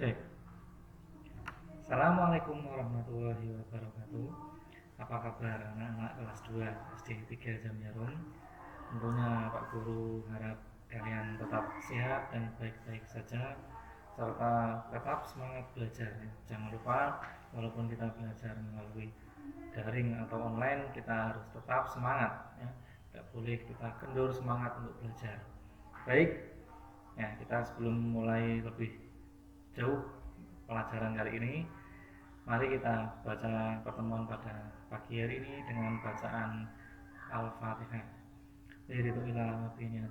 Cek. Assalamualaikum warahmatullahi wabarakatuh. Apa kabar anak-anak kelas 2 SD 3 Jamyarum? Tentunya Pak Guru harap kalian tetap sehat dan baik-baik saja, serta tetap semangat belajar. Jangan lupa, walaupun kita belajar melalui daring atau online, kita harus tetap semangat. Tidak boleh kita kendur semangat untuk belajar. Baik, kita sebelum mulai lebih jauh pelajaran kali ini, mari kita baca pertemuan pada pagi hari ini dengan bacaan Al-Fatihah. Al-Fatihah.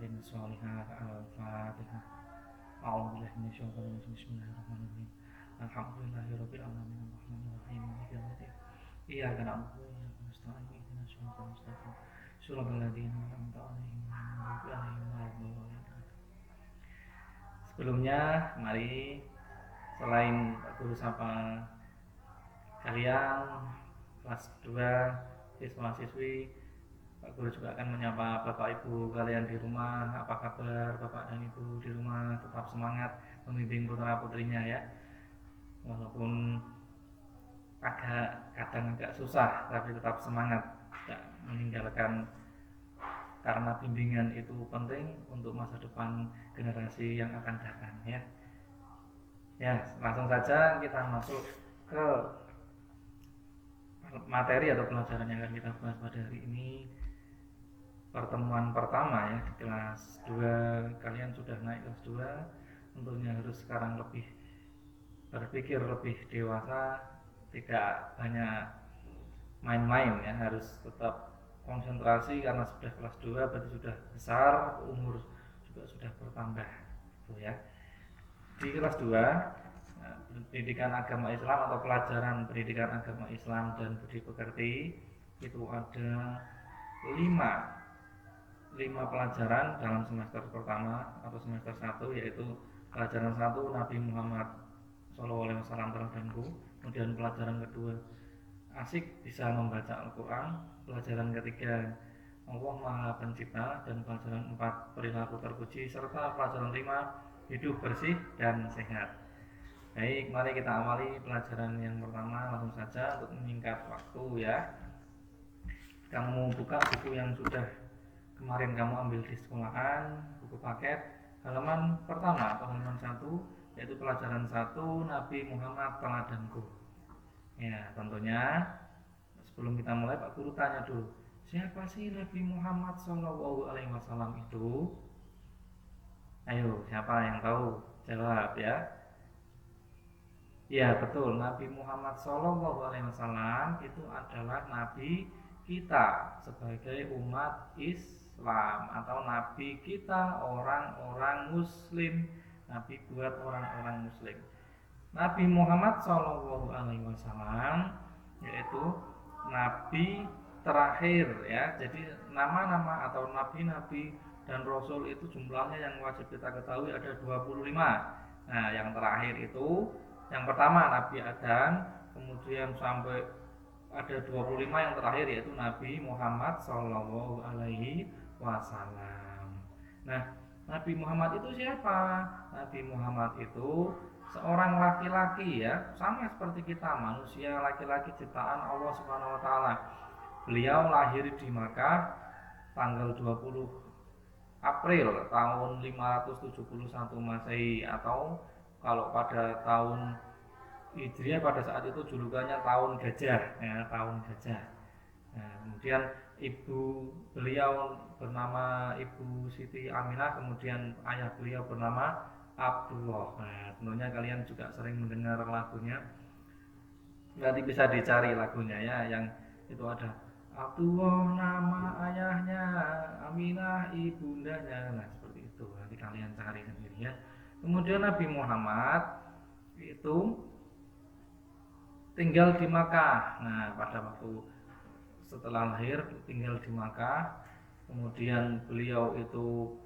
A'udzubillahi minasyaitonir rajim. Bismillahirrahmanirrahim. Alhamdulillahirabbil alamin arrahmanirrahim maliki yaumiddin. Iyyaka na'budu wa iyyaka nasta'in ihdinas siratal mustaqim. Shiratal ladzina an'amta 'alaihim ghairil maghdubi 'alaihim. Sebelumnya, mari selain Pak Guru sapa kalian kelas 2 siswa-siswi, Pak Guru juga akan menyapa Bapak Ibu kalian di rumah. Apa kabar Bapak dan Ibu di rumah? Tetap semangat membimbing putra putrinya ya. Walaupun kadang agak susah, tapi tetap semangat, tidak meninggalkan, karena bimbingan itu penting untuk masa depan generasi yang akan datang ya. Ya, langsung saja kita masuk ke materi atau pelajaran yang akan kita bahas pada hari ini. Pertemuan pertama ya di kelas 2, kalian sudah naik kelas 2, tentunya harus sekarang lebih berpikir lebih dewasa, tidak banyak main-main ya, harus tetap konsentrasi karena sudah kelas 2 berarti sudah besar, umur juga sudah bertambah gitu ya. Di kelas 2 pendidikan agama Islam atau pelajaran pendidikan agama Islam dan budi pekerti itu ada 5 pelajaran dalam semester pertama atau semester 1, yaitu pelajaran 1 Nabi Muhammad SAW teladanku, kemudian pelajaran kedua asik bisa membaca Al-Quran, pelajaran ketiga Allah Maha Pencipta, dan pelajaran 4 perilaku terpuji, serta pelajaran 5 hidup bersih dan sehat. Baik, mari kita awali pelajaran yang pertama langsung saja untuk menyingkat waktu ya. Kamu buka buku yang sudah kemarin kamu ambil di sekolahan, buku paket, halaman pertama atau halaman 1, yaitu pelajaran 1 Nabi Muhammad teladanku. Ya, tentunya sebelum kita mulai Pak Guru tanya dulu, siapa sih Nabi Muhammad SAW itu? Ayo, siapa yang tahu? Jawab ya. Ya betul, Nabi Muhammad SAW itu adalah Nabi kita sebagai umat Islam, atau Nabi kita orang-orang Muslim, Nabi buat orang-orang Muslim. Nabi Muhammad SAW yaitu Nabi terakhir ya. Jadi nama-nama atau nabi-nabi dan rasul itu jumlahnya yang wajib kita ketahui ada 25. Nah, yang terakhir itu yang pertama Nabi Adam, kemudian sampai ada 25 yang terakhir yaitu Nabi Muhammad SAW. Nah, Nabi Muhammad itu siapa? Nabi Muhammad itu seorang laki-laki ya, sama seperti kita, manusia laki-laki ciptaan Allah Subhanahu wa taala. Beliau lahir di Makkah tanggal 20 April tahun 571 Masehi, atau kalau pada tahun Hijriah pada saat itu julukannya tahun gajah ya, tahun gajah. Nah, kemudian ibu beliau bernama Ibu Siti Aminah, kemudian ayah beliau bernama Abdullah. Nah, tentunya kalian juga sering mendengar lagunya. Nanti bisa dicari lagunya ya, yang itu ada Abdullah nama ayahnya, Aminah ibundanya. Nah, seperti itu. Nanti kalian cari sendiri ya. Kemudian Nabi Muhammad itu tinggal di Makkah. Nah, pada waktu setelah lahir tinggal di Makkah. Kemudian beliau itu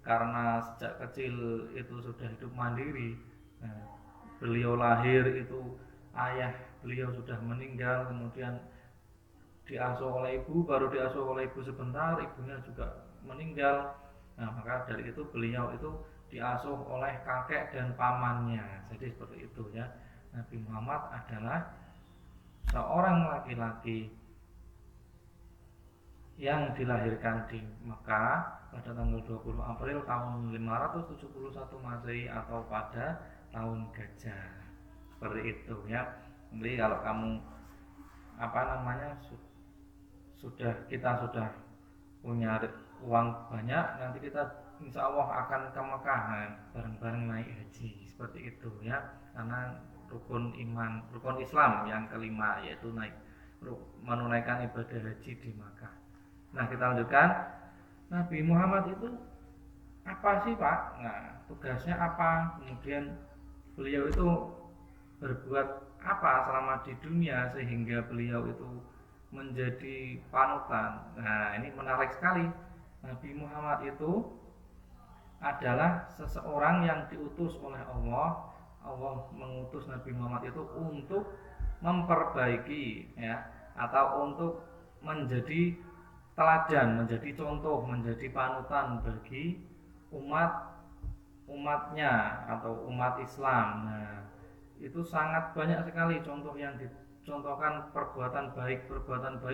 karena sejak kecil itu sudah hidup mandiri. Nah, beliau lahir itu ayah beliau sudah meninggal, kemudian diasuh oleh ibu, baru diasuh oleh ibu sebentar, ibunya juga meninggal. Nah, maka dari itu beliau itu diasuh oleh kakek dan pamannya. Jadi seperti itu ya. Nabi Muhammad adalah seorang laki-laki yang dilahirkan di Mekah pada tanggal 20 April tahun 571 Masehi atau pada tahun gajah. Seperti itu ya. Jadi kalau kamu kita sudah punya uang banyak, nanti kita insya Allah akan ke Mekah bareng-bareng naik haji, seperti itu ya. Karena rukun Islam yang kelima yaitu menunaikan ibadah haji di Mekah. Nah, kita lanjutkan. Nabi Muhammad itu apa sih, Pak? Nah, tugasnya apa? Kemudian beliau itu berbuat apa selama di dunia sehingga beliau itu menjadi panutan. Nah, ini menarik sekali. Nabi Muhammad itu adalah seseorang yang diutus oleh Allah. Allah mengutus Nabi Muhammad itu untuk memperbaiki ya, atau untuk menjadi teladan, menjadi contoh, menjadi panutan bagi umatnya atau umat Islam. Nah, itu sangat banyak sekali contoh yang dicontohkan, perbuatan baik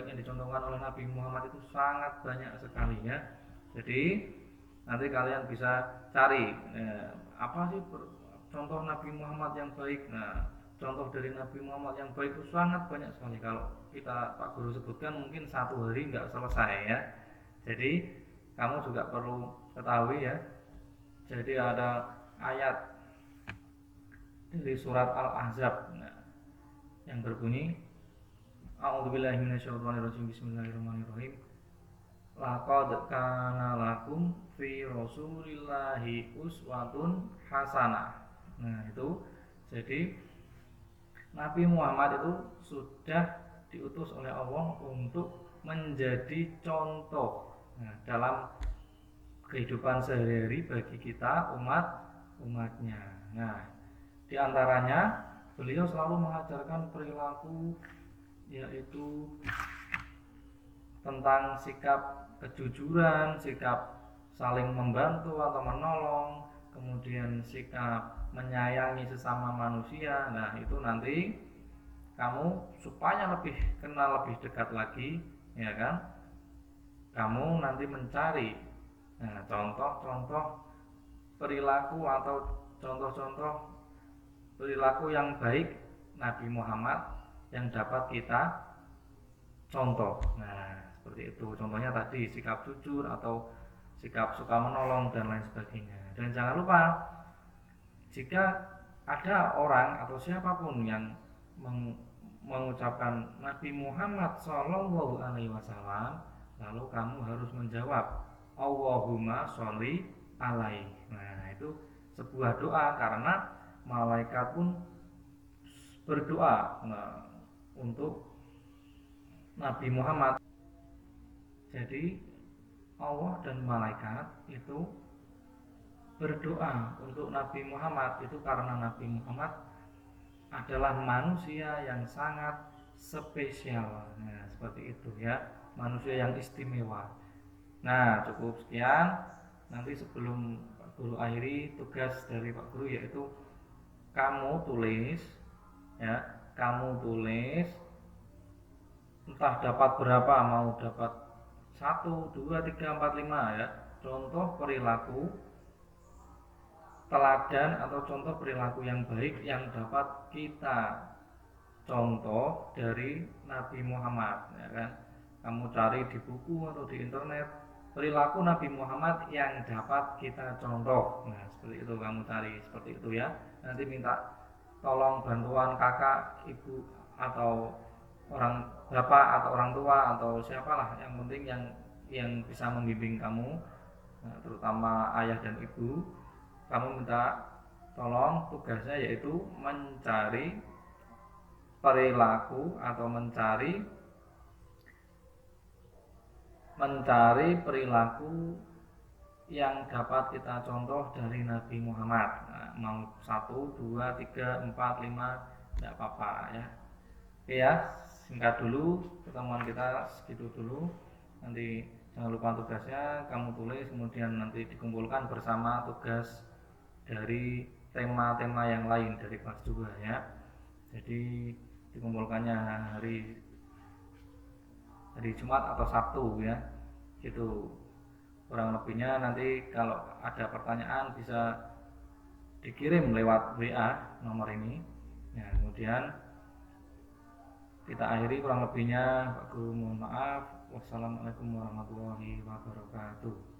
yang dicontohkan oleh Nabi Muhammad itu sangat banyak sekali ya. Jadi nanti kalian bisa cari apa sih contoh Nabi Muhammad yang baik. Nah, contoh dari Nabi Muhammad yang baik itu sangat banyak sekali. Kalau kita Pak Guru sebutkan mungkin satu hari nggak selesai ya. Jadi kamu juga perlu ketahui ya. Jadi ada ayat dari surat Al-Ahzab yang berbunyi, A'udzubillahi minasyaitonirrajim, bismillahirrahmanirrahim. Laqad kana lakum fi Rasulillahi uswatun hasanah. Nah, itu jadi Nabi Muhammad itu sudah diutus oleh Allah untuk menjadi contoh dalam kehidupan sehari-hari bagi kita umatnya. Nah, di antaranya beliau selalu mengajarkan perilaku, yaitu tentang sikap kejujuran, sikap saling membantu atau menolong, kemudian sikap menyayangi sesama manusia. Nah, itu nanti kamu supaya lebih kenal lebih dekat lagi, ya kan? Kamu nanti mencari contoh-contoh perilaku atau contoh-contoh perilaku yang baik Nabi Muhammad yang dapat kita contoh. Nah, seperti itu. Contohnya tadi sikap jujur atau sikap suka menolong dan lain sebagainya. Dan jangan lupa, jika ada orang atau siapapun yang mengucapkan Nabi Muhammad Shallallahu Alaihi Wasallam, lalu kamu harus menjawab Allahumma sholli alaihi. Nah, itu sebuah doa karena malaikat pun berdoa untuk Nabi Muhammad. Jadi Allah dan malaikat itu berdoa untuk Nabi Muhammad itu karena Nabi Muhammad adalah manusia yang sangat spesial. Nah, seperti itu ya, manusia yang istimewa. Nah, cukup sekian. Nanti sebelum Pak Guru akhiri, tugas dari Pak Guru yaitu kamu tulis entah dapat berapa, mau dapat 1, 2, 3, 4, 5 ya, contoh perilaku teladan atau contoh perilaku yang baik yang dapat kita contoh dari Nabi Muhammad, ya kan? Kamu cari di buku atau di internet perilaku Nabi Muhammad yang dapat kita contoh. Nah, seperti itu kamu cari, seperti itu ya. Nanti minta tolong bantuan kakak, ibu, atau orang bapak atau orang tua atau siapalah, yang penting yang bisa membimbing kamu, terutama ayah dan ibu. Kamu minta tolong, tugasnya yaitu mencari perilaku atau mencari perilaku yang dapat kita contoh dari Nabi Muhammad. Nah, mau 1, 2, 3, 4, 5 tidak apa-apa ya. Oke ya, singkat dulu pertemuan kita segitu dulu. Nanti jangan lupa tugasnya kamu tulis, kemudian nanti dikumpulkan bersama tugas dari tema-tema yang lain dari kelas 2 ya. Jadi dikumpulkannya hari Jumat atau Sabtu ya. Itu kurang lebihnya. Nanti kalau ada pertanyaan bisa dikirim lewat WA nomor ini ya. Kemudian kita akhiri kurang lebihnya. Aku mohon maaf. Wassalamualaikum warahmatullahi wabarakatuh.